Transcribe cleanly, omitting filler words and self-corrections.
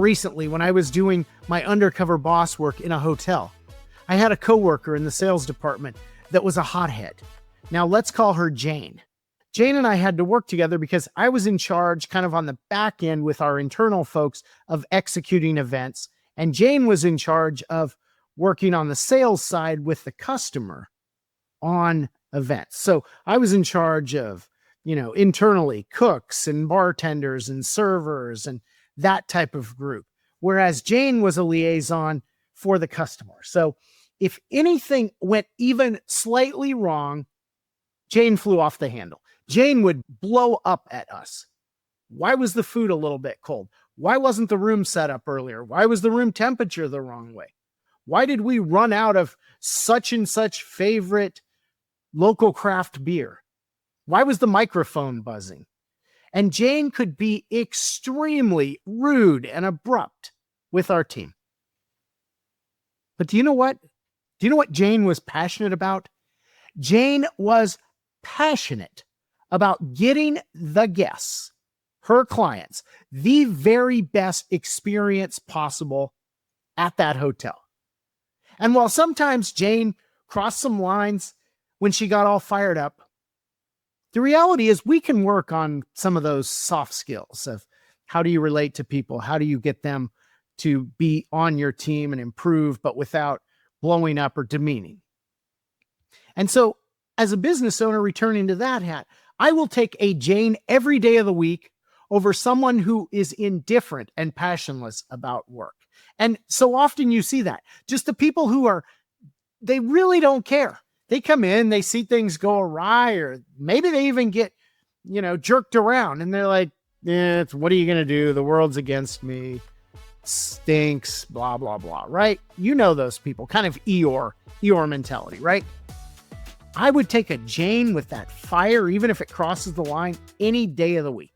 Recently, when I was doing my undercover boss work in a hotel, I had a coworker in the sales department that was a hothead. Now let's call her Jane. Jane and I had to work together because I was in charge kind of on the back end with our internal folks of executing events. And Jane was in charge of working on the sales side with the customer on events. So I was in charge of, internally cooks and bartenders and servers and that type of group. Whereas Jane was a liaison for the customer. So if anything went even slightly wrong, Jane flew off the handle. Jane would blow up at us. Why was the food a little bit cold? Why wasn't the room set up earlier? Why was the room temperature the wrong way? Why did we run out of such and such favorite local craft beer? Why was the microphone buzzing? And Jane could be extremely rude and abrupt with our team. But do you know what? Do you know what Jane was passionate about? Jane was passionate about getting the guests, her clients, the very best experience possible at that hotel. And while sometimes Jane crossed some lines when she got all fired up, the reality is we can work on some of those soft skills of how do you relate to people? How do you get them to be on your team and improve, but without blowing up or demeaning? And so as a business owner returning to that hat, I will take a Jane every day of the week over someone who is indifferent and passionless about work. And so often you see that. Just the people who they really don't care. They come in, they see things go awry, or maybe they even get, jerked around, and they're like, what are you going to do? The world's against me. Stinks, blah, blah, blah, right? You know those people, kind of Eeyore mentality, right? I would take a Jane with that fire, even if it crosses the line, any day of the week.